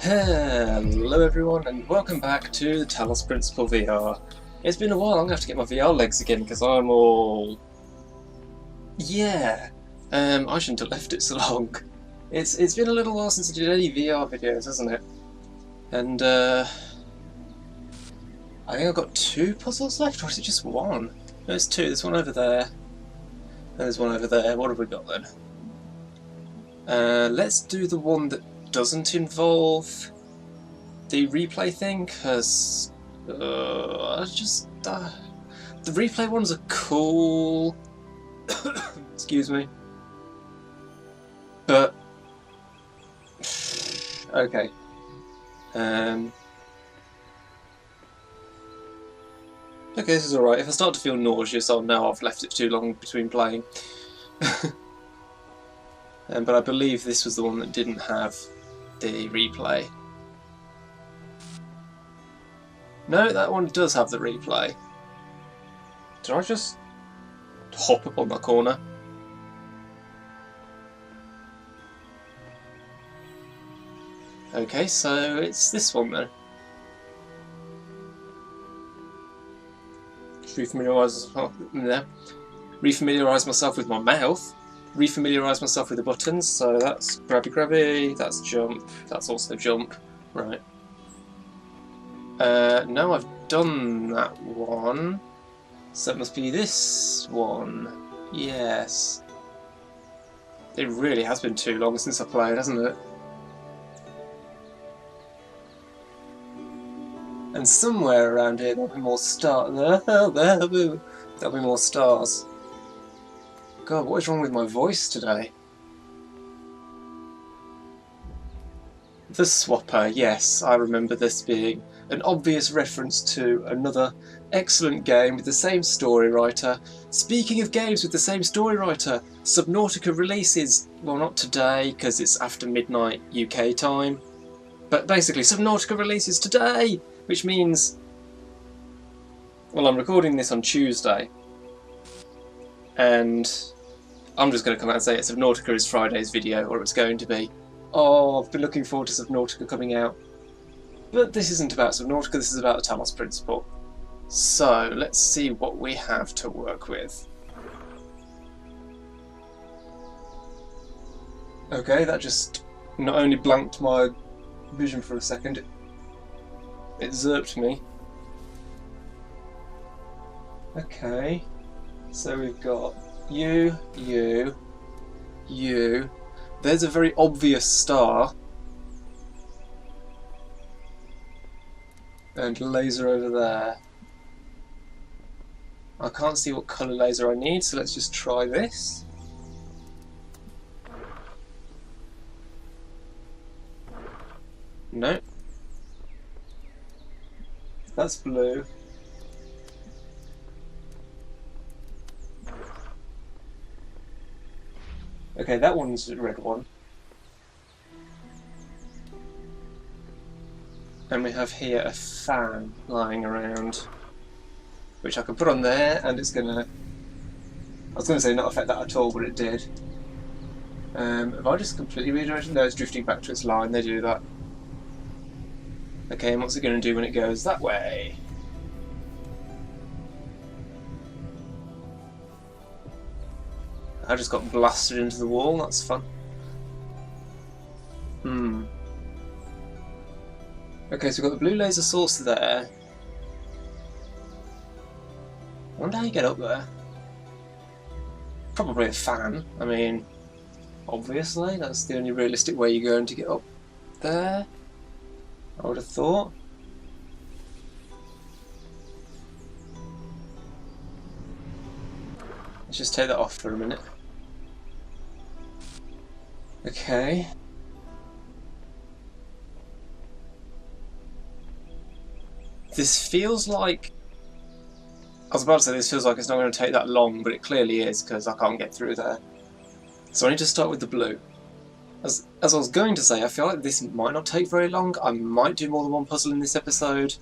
Hello everyone and welcome back to the Talos Principle VR. It's been a while. I'm going to have to get my VR legs again because I'm all... Yeah, I shouldn't have left it so long. It's been a little while since I did any VR videos, hasn't it? And I think I've got 2 puzzles left, or is it just one? No, it's 2. There's one over there. And there's one over there. What have we got then? Let's do the one that doesn't involve the replay thing, because the replay ones are cool. Excuse me. But okay. Okay, this is alright. If I start to feel nauseous, I'll know I've left it too long between playing. But I believe this was the one that didn't have the replay. No, that one does have the replay. Did I just hop up on that corner? Okay, so it's this one then. Refamiliarise myself with my mouth. Refamiliarise myself with the buttons. So that's grabby grabby, that's jump, that's also jump. Right. No, I've done that one. So it must be this one. Yes. It really has been too long since I played, hasn't it? And somewhere around here there'll be more stars. There'll be more stars. God, what is wrong with my voice today? The Swapper, yes, I remember this being an obvious reference to another excellent game with the same story writer. Speaking of games with the same story writer, Subnautica releases, well, not today because it's after midnight UK time, but basically Subnautica releases today, which means, well, I'm recording this on Tuesday, and I'm just going to come out and say it. Subnautica is Friday's video, or it's going to be. Oh, I've been looking forward to Subnautica coming out. But this isn't about Subnautica, this is about the Talos Principle. So, let's see what we have to work with. Okay, that just not only blanked my vision for a second, it zerped me. Okay, so we've got you. There's a very obvious star. And laser over there. I can't see what colour laser I need, so let's just try this. No. That's blue. Okay, that one's a red one. And we have here a fan lying around, which I can put on there, and it's gonna... I was gonna say not affect that at all, but it did. Have I just completely redirected? No, it's drifting back to its line, they do that. Okay, and what's it gonna do when it goes that way? I just got blasted into the wall, that's fun. Okay, so we've got the blue laser source there. I wonder how you get up there. Probably a fan. I mean, obviously, that's the only realistic way you're going to get up there, I would have thought. Let's just take that off for a minute. Okay. This feels like... I was about to say this feels like it's not going to take that long, but it clearly is, because I can't get through there. So I need to start with the blue. As I was going to say, I feel like this might not take very long. I might do more than one puzzle in this episode.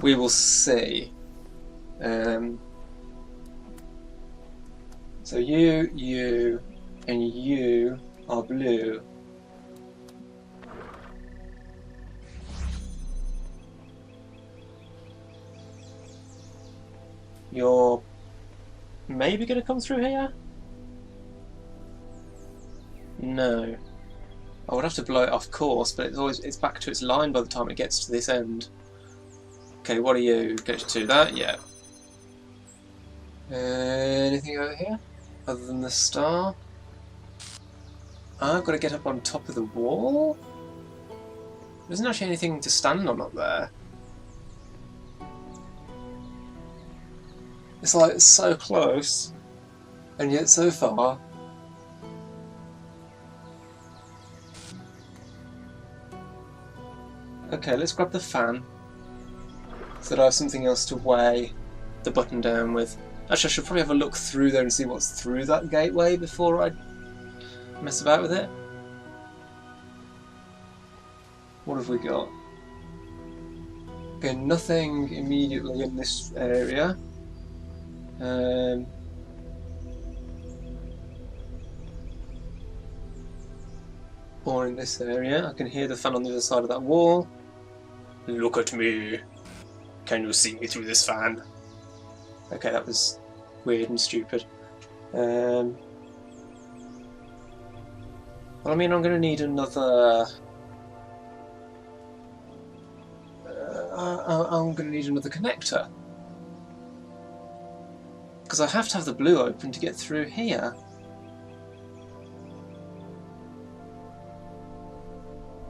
We will see. So you, and you are blue. You're maybe going to come through here? No. I would have to blow it off course, but it's back to its line by the time it gets to this end. Okay, what are you? Get to that? Yeah. Anything over here? Other than the star? I've got to get up on top of the wall? There isn't actually anything to stand on up there. It's like so close, and yet so far. Okay, let's grab the fan, so that I have something else to weigh the button down with. Actually, I should probably have a look through there and see what's through that gateway before I mess about with it. What have we got? Okay, nothing immediately in this area. Or in this area. I can hear the fan on the other side of that wall. Look at me. Can you see me through this fan? Okay, that was weird and stupid. Well, I mean, I'm going to need another... I'm going to need another connector. Because I have to have the blue open to get through here.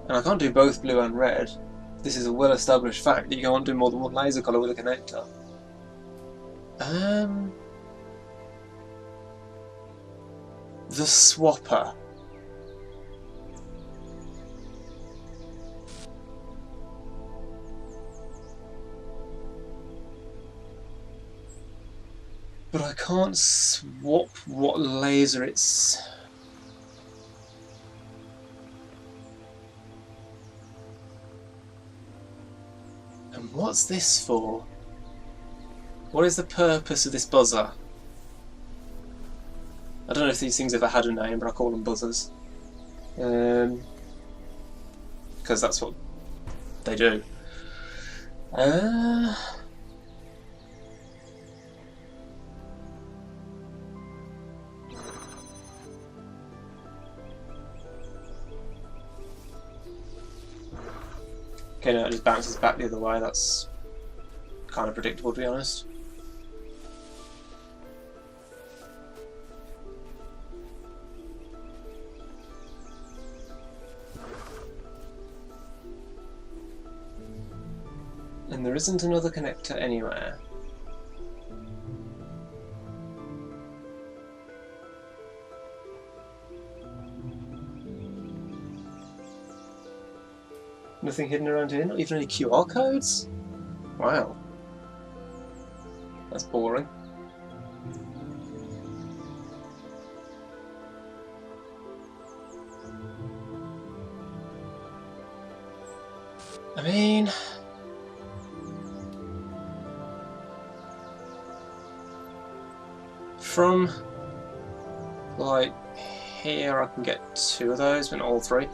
And I can't do both blue and red. This is a well-established fact that you can't do more than one laser colour with a connector. The swapper. But I can't swap what laser it's... And what's this for? What is the purpose of this buzzer? I don't know if these things ever had a name, but I call them buzzers. Because that's what they do. Okay, no, it just bounces back the other way. That's kind of predictable, to be honest. And there isn't another connector anywhere. Nothing hidden around here? Not even any QR codes? Wow. That's boring. I mean... From... like... here I can get 2 of those, but not all 3.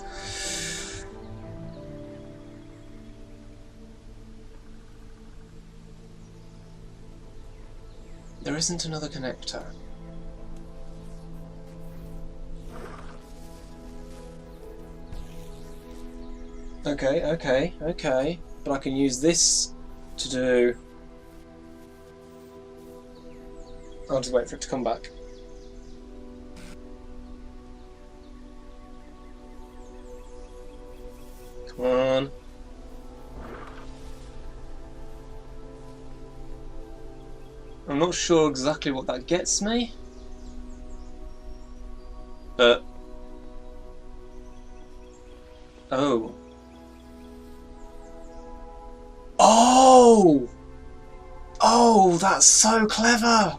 There isn't another connector. Okay. But I can use this to do... I'll just wait for it to come back. Come on. I'm not sure exactly what that gets me, but... Oh. Oh! Oh, that's so clever!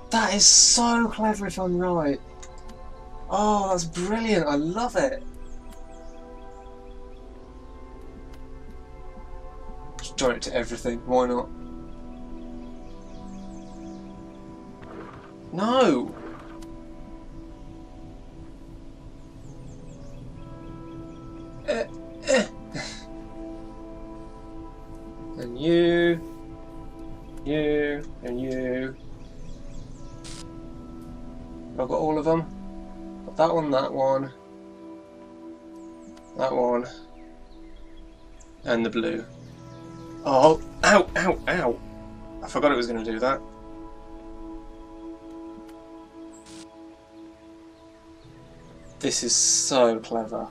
That is so clever if I'm right. Oh, that's brilliant, I love it. Just join it to everything, why not? No! And you... You, and you. I've got all of them. Got that one, that one. That one. And the blue. Oh, ow, ow, ow. I forgot it was going to do that. This is so clever.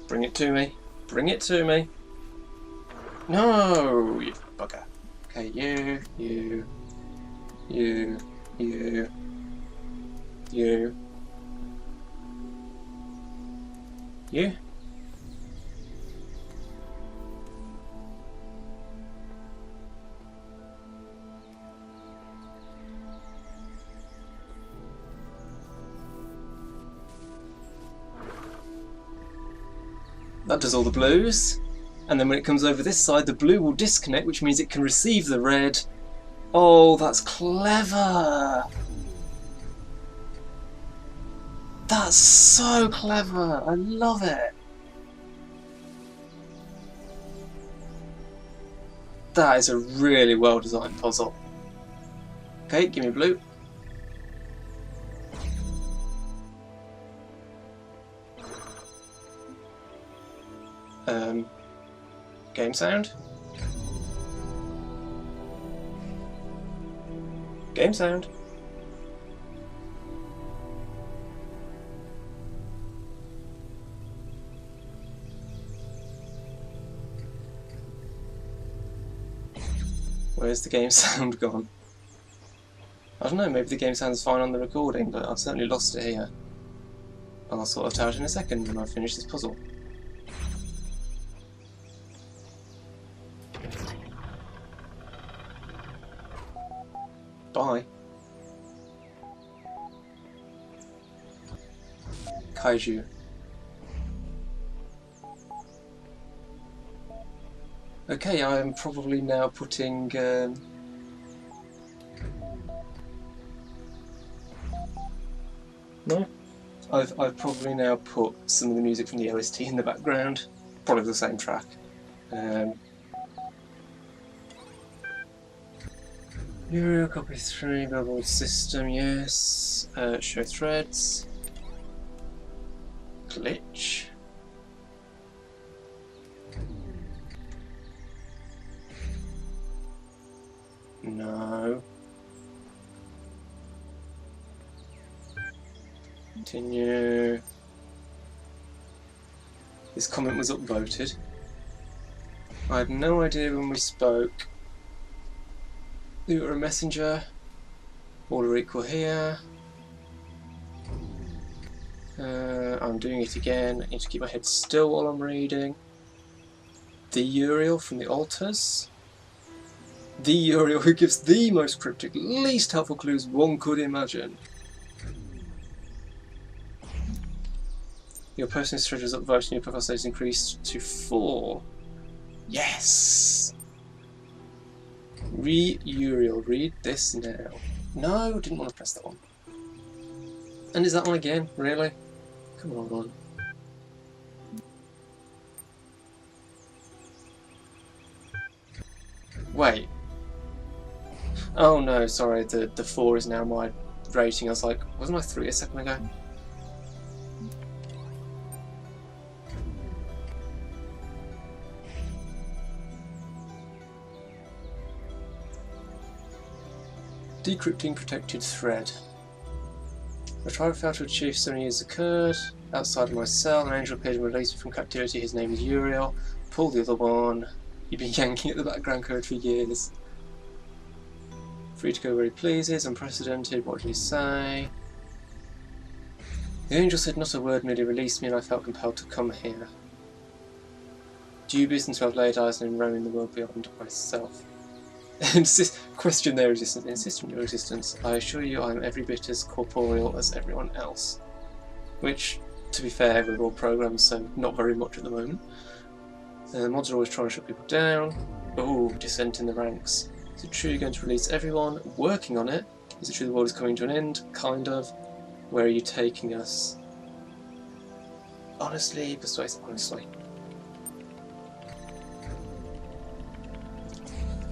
Bring it to me. Bring it to me. No, you bugger. Okay, you, you, you, you, you, you. That does all the blues. And then when it comes over this side, the blue will disconnect, which means it can receive the red. Oh, that's clever! That's so clever! I love it! That is a really well designed puzzle. Okay, give me blue. Game sound. Game sound. Where's the game sound gone? I don't know, maybe the game sound's fine on the recording, but I've certainly lost it here. I'll sort it out in a second when I finish this puzzle. Bye. Kaiju. Okay, I'm probably now putting no? I've probably now put some of the music from the OST in the background. Probably the same track. Euro copy 3, billboard system, yes. Show threads. Glitch. No. Continue. This comment was upvoted. I had no idea when we spoke. You were a messenger. Order equal here. I'm doing it again. I need to keep my head still while I'm reading. The Uriel from the altars. The Uriel who gives the most cryptic, least helpful clues one could imagine. Your personal treasure is upvoted and your profile status increased to 4. Yes! Uriel, read this now. No, didn't want to press that one. And is that one again? Really? Come on. Wait. Oh no, sorry, the 4 is now my rating. I was like, wasn't I 3 a second ago? Decrypting protected thread. A trial failed to achieve 7 years occurred. Outside of my cell, an angel appeared and released me from captivity. His name is Uriel. Pull the other one. You've been yanking at the background code for years. Free to go where he pleases. Unprecedented. What did he say? The angel said not a word, merely released me, and I felt compelled to come here. Dubious until I've laid eyes on him roaming the world beyond myself. Question their existence. Insist on your existence. I assure you I am every bit as corporeal as everyone else. Which, to be fair, we're all programmed, so not very much at the moment. Mods are always trying to shut people down. Oh, dissent in the ranks. Is it true you're going to release everyone? Working on it. Is it true the world is coming to an end? Kind of. Where are you taking us? Honestly, persuasive, honestly.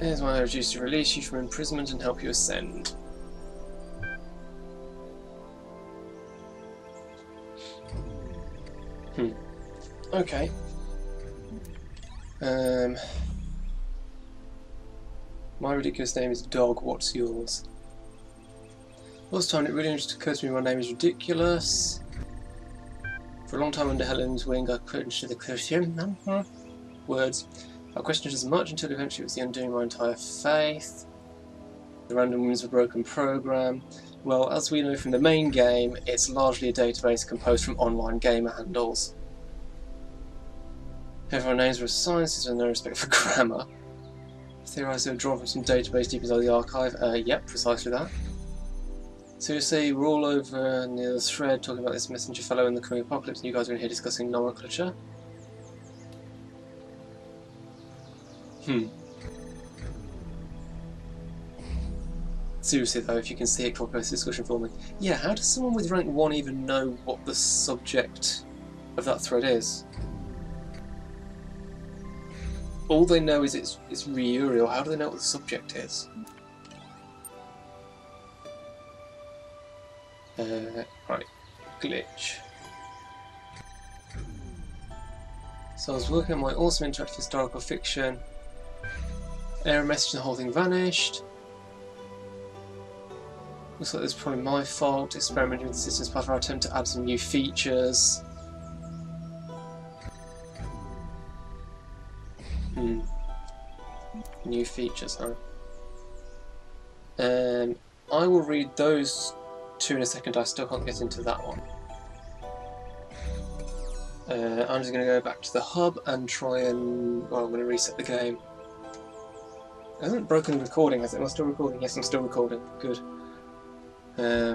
Here's my urge to release you from imprisonment and help you ascend. Okay. My ridiculous name is Dog, what's yours? Last time it really just occurred to me my name is ridiculous. For a long time under Helen's wing I questioned the Christian words. I questioned it as much until eventually it was the undoing of my entire faith. The random women's a broken program. Well, as we know from the main game, it's largely a database composed from online gamer handles. Everyone names are assigned, so there's no respect for grammar. Theorised they were drawn from some database deep inside the archive. Yep, precisely that. So you see, we're all over near the thread talking about this messenger fellow in the coming apocalypse, and you guys are in here discussing nomenclature. Seriously though, if you can see it, talk about this discussion for me. Yeah, how does someone with rank 1 even know what the subject of that thread is? All they know is it's Ryuriel. How do they know what the subject is? Right, glitch. So I was working on my awesome interactive historical fiction. Error message and the whole thing vanished. Looks like it's probably my fault. Experimenting with the system as part of our attempt to add some new features. New features, huh? I will read those two in a second. I still can't get into that one. I'm just going to go back to the hub and try and... well, I'm going to reset the game. I haven't broken the recording, has it? Am I still recording? Yes, I'm still recording. Good. How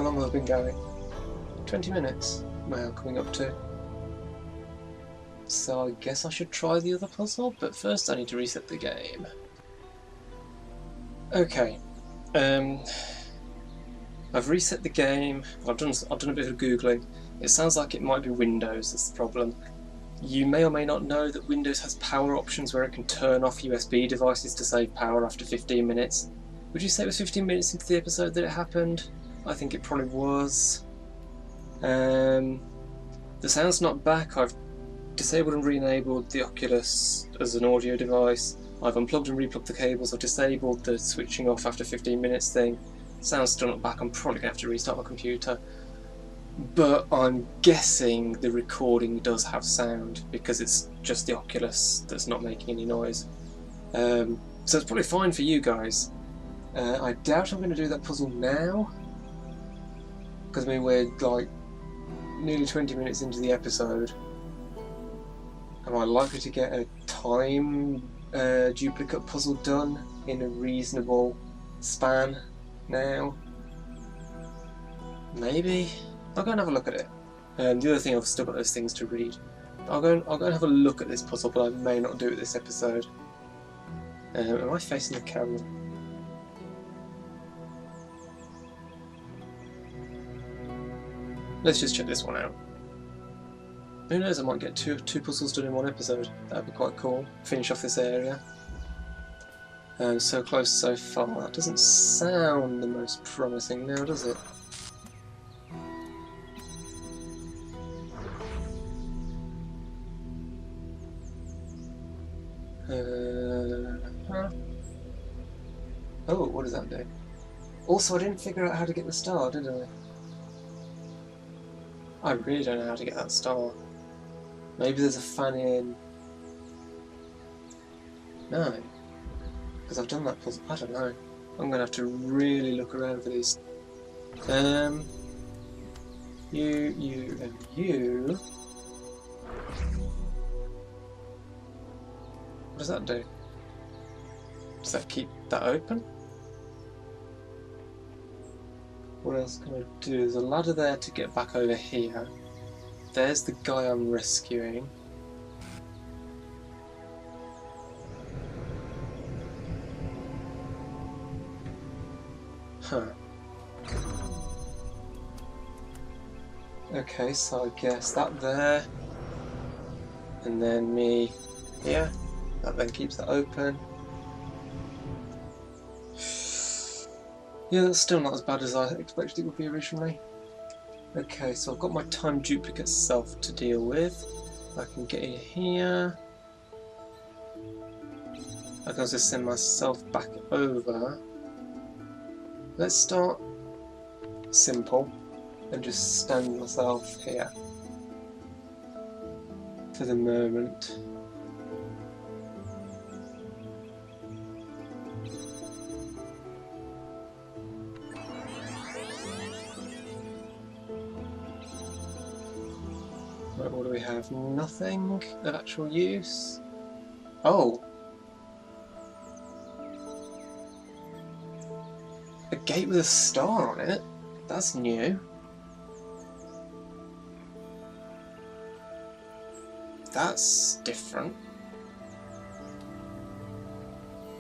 long have I been going? 20 minutes? Wow, coming up to. So I guess I should try the other puzzle, but first I need to reset the game. Okay. I've reset the game. I've done a bit of googling. It sounds like it might be Windows that's the problem. You may or may not know that Windows has power options where it can turn off USB devices to save power after 15 minutes. Would you say it was 15 minutes into the episode that it happened? I think it probably was. The sound's not back. I've disabled and re-enabled the Oculus as an audio device. I've unplugged and replugged the cables. I've disabled the switching off after 15 minutes thing. Sound's still not back. I'm probably going to have to restart my computer. But I'm guessing the recording does have sound because it's just the Oculus that's not making any noise. So it's probably fine for you guys. I doubt I'm going to do that puzzle now. Because I mean, we're like nearly 20 minutes into the episode. Am I likely to get a time duplicate puzzle done in a reasonable span now? Maybe. I'll go and have a look at it. The other thing, I've still got those things to read. I'll go and have a look at this puzzle, but I may not do it this episode. Am I facing the camera? Let's just check this one out. Who knows, I might get two puzzles done in one episode. That'd be quite cool. Finish off this area. So close so far. That doesn't sound the most promising now, does it? Oh, what does that do? Also, I didn't figure out how to get the star, did I? I really don't know how to get that star. Maybe there's a fan in... No. Because I've done that puzzle. I don't know. I'm going to have to really look around for these. You, and you... What does that do? Does that keep that open? What else can I do? There's a ladder there to get back over here. There's the guy I'm rescuing. Huh. Okay, so I guess that there. And then me here. That then keeps that open. Yeah, that's still not as bad as I expected it would be originally. Okay, so I've got my time duplicate self to deal with. I can get in here. I can also send myself back over. Let's start simple and just stand myself here for the moment. Right, what do we have? Nothing of actual use. Oh! A gate with a star on it? That's new. That's different.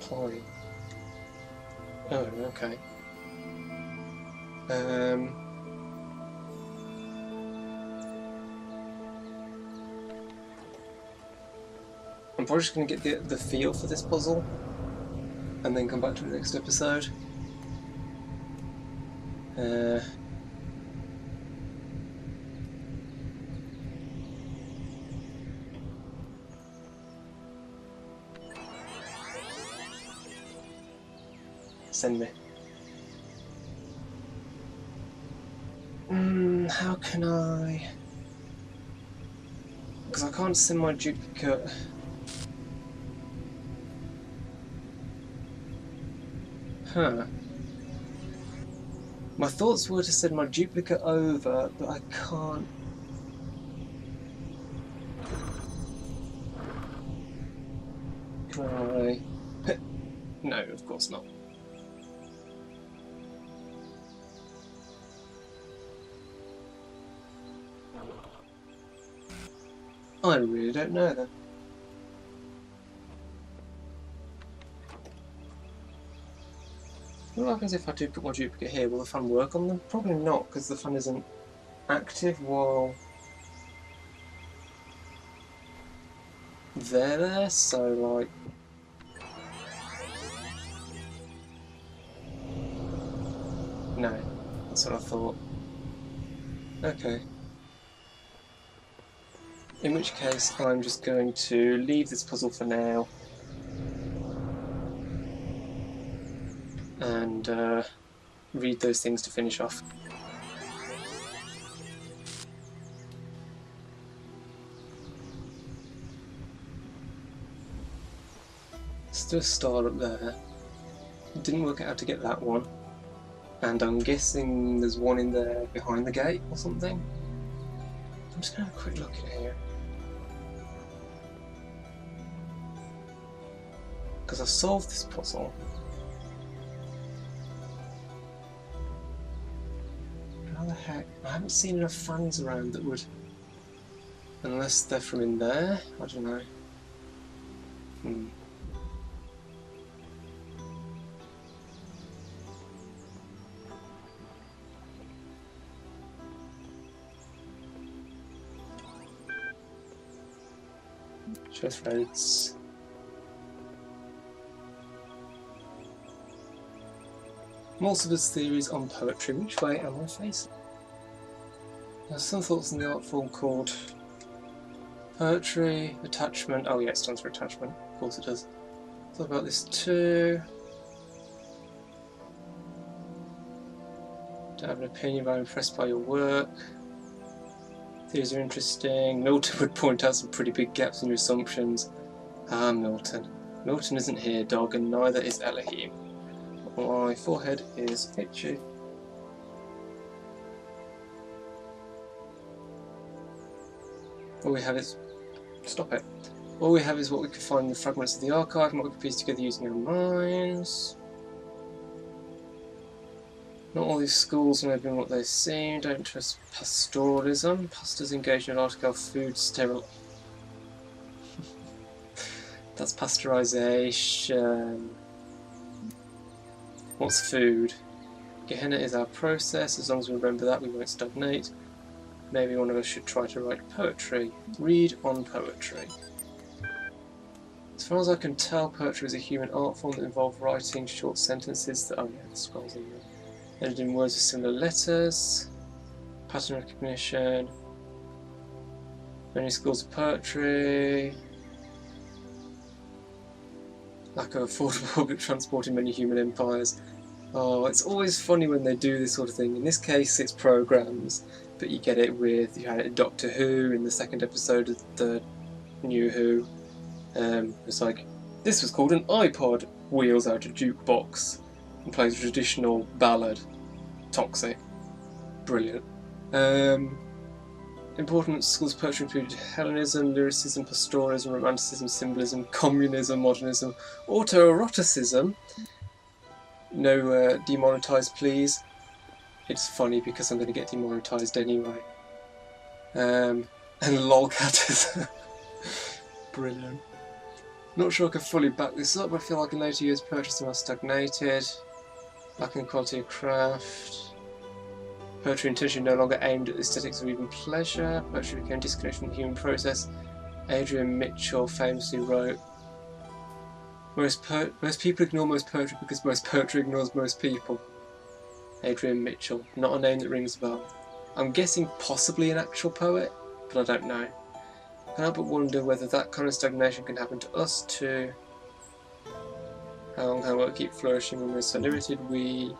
Point. Oh, okay. I'm probably just going to get the feel for this puzzle and then come back to the next episode. Send me. How can I... Because I can't send my duplicate... Huh. My thoughts were to send my duplicate over, but I can't... Can I... No, of course not. I really don't know then. What happens if I do put my duplicate here? Will the fan work on them? Probably not, because the fan isn't active while they're there, so like... No, that's what I thought. Okay. In which case, I'm just going to leave this puzzle for now. And read those things to finish off. Still a star up there. Didn't work out how to get that one. And I'm guessing there's one in there behind the gate or something. I'm just going to have a quick look at here. Because I've solved this puzzle. How the heck? I haven't seen enough fans around that would... Unless they're from in there? I don't know. Chest rates. Multiple theories on poetry. Which way am I facing? There's some thoughts in the art form called poetry, attachment. Oh yeah, it stands for attachment. Of course it does. Thought about this too. Don't have an opinion, but I'm impressed by your work. Theories are interesting. Milton would point out some pretty big gaps in your assumptions. Ah, Milton. Milton isn't here, dog, and neither is Elohim. My forehead is itchy. All we have is... Stop it. All we have is what we could find in the fragments of the archive and what we could piece together using our minds. Not all these schools may have been what they seem. Don't trust pastoralism. Pastors engaged in large-scale food sterile... That's pasteurization. What's food? Gehenna is our process. As long as we remember that, we won't stagnate. Maybe one of us should try to write poetry. Read on poetry. As far as I can tell, poetry is a human art form that involves writing short sentences that, oh yeah, the scrolls in there, ended in words with similar letters, pattern recognition, many schools of poetry, lack of affordable public transport in many human empires. Oh, it's always funny when they do this sort of thing. In this case, it's programs, but you get it with, you had it in Doctor Who in the second episode of the New Who. It's like, this was called an iPod, wheels out a jukebox and plays a traditional ballad. Toxic. Brilliant. Important schools of poetry included Hellenism, lyricism, pastoralism, romanticism, symbolism, communism, modernism, autoeroticism. No demonetised, please. It's funny because I'm going to get demonetised anyway. And lolcatism. Brilliant. Not sure I can fully back this up, but I feel like in later years poetry somehow stagnated. Lacking quality of craft. Poetry intentionally no longer aimed at the aesthetics or even pleasure. Poetry became disconnected from the human process. Adrian Mitchell famously wrote, most people ignore most poetry because most poetry ignores most people. Adrian Mitchell. Not a name that rings a bell. I'm guessing possibly an actual poet, but I don't know. I can't but wonder whether that kind of stagnation can happen to us too. How long can work keep flourishing when we're so limited? We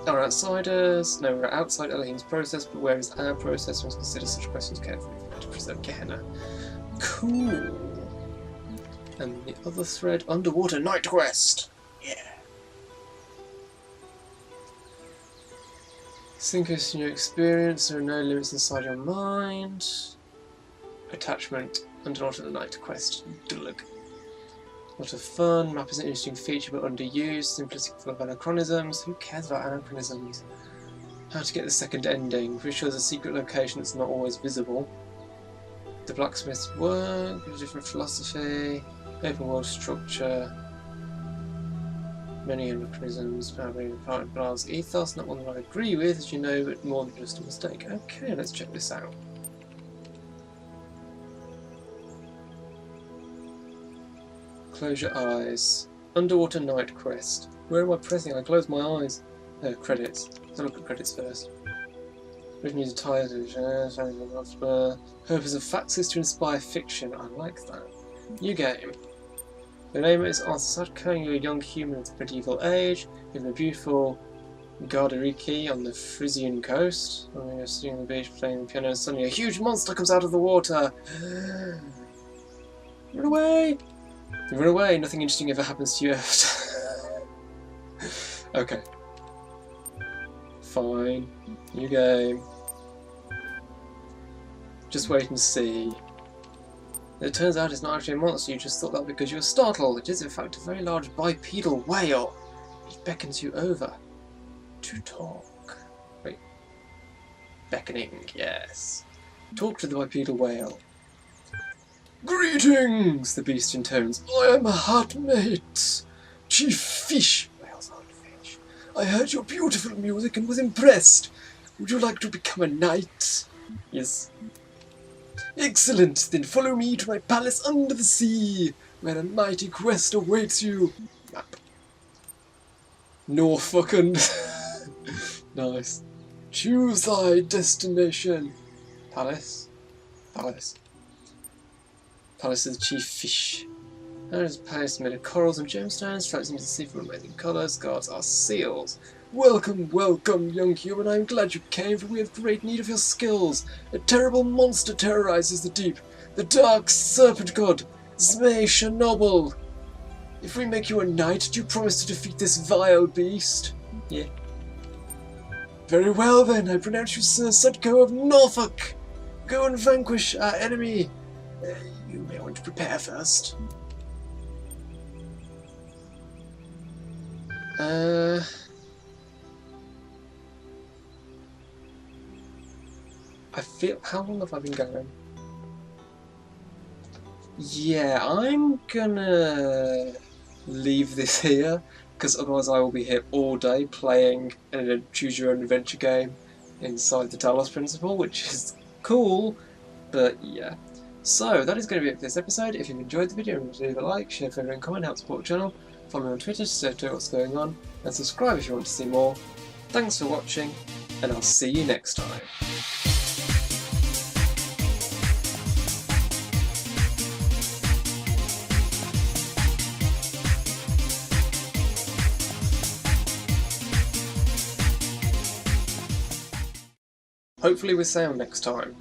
are outsiders. No, we're outside Elohim's process, but where is our process? We must consider such questions carefully to preserve Gehenna. Cool. And the other thread, Underwater Night Quest. Yeah. Sink us in your experience. There are no limits inside your mind. Attachment, Underwater Night Quest. Dulug. A lot of fun. Map is an interesting feature but underused. Simplistic, full of anachronisms. Who cares about anachronisms? How to get the second ending. Pretty sure there's a secret location that's not always visible. The blacksmith's work. A different philosophy. Open world structure. Many anachronisms. Blar's ethos. Not one that I agree with, as you know, but more than just a mistake. Okay, let's check this out. Close your eyes. Underwater Night Quest. Where am I pressing? I close my eyes. Credits. Let's look at credits first. Written user title. Purpose of facts is to inspire fiction. I like that. New game. Your name is Arthur Sadko. You're a young human of the medieval age. You live in a beautiful Gardariki on the Frisian coast. You're sitting on the beach playing the piano and suddenly a huge monster comes out of the water. Run away! You run away, nothing interesting ever happens to you after. Okay. Fine. New game. Just wait and see. It turns out it's not actually a monster, you just thought that because you were startled. It is in fact a very large bipedal whale. It beckons you over to talk. Wait. Beckoning, yes. Talk to the bipedal whale. Greetings, the beast intones. I am a hot mate. Chief Fish. Whales aren't fish. I heard your beautiful music and was impressed. Would you like to become a knight? Yes. Excellent, then follow me to my palace under the sea, where a mighty quest awaits you. Map. Norfolk and... Nice. Choose thy destination. Palace? Palace. Palace of the Chief Fish. There is a palace made of corals and gemstones, floats into the sea full of amazing colours. Guards are seals. Welcome, welcome, young human. I am glad you came, for we have great need of your skills. A terrible monster terrorizes the deep. The dark serpent god, Zmei Chernobyl. If we make you a knight, do you promise to defeat this vile beast? Yeah. Very well then, I pronounce you Sir Sadko of Norfolk. Go and vanquish our enemy. You may want to prepare first. I feel... How long have I been going? Yeah, I'm gonna leave this here, because otherwise I will be here all day playing a choose-your-own-adventure game inside the Talos Principle, which is cool, but yeah. So that is going to be it for this episode. If you've enjoyed the video, remember to leave a like, share, favorite and comment, help support the channel. Follow me on Twitter to stay up to date what's going on, and subscribe if you want to see more. Thanks for watching, and I'll see you next time. Hopefully with sound next time.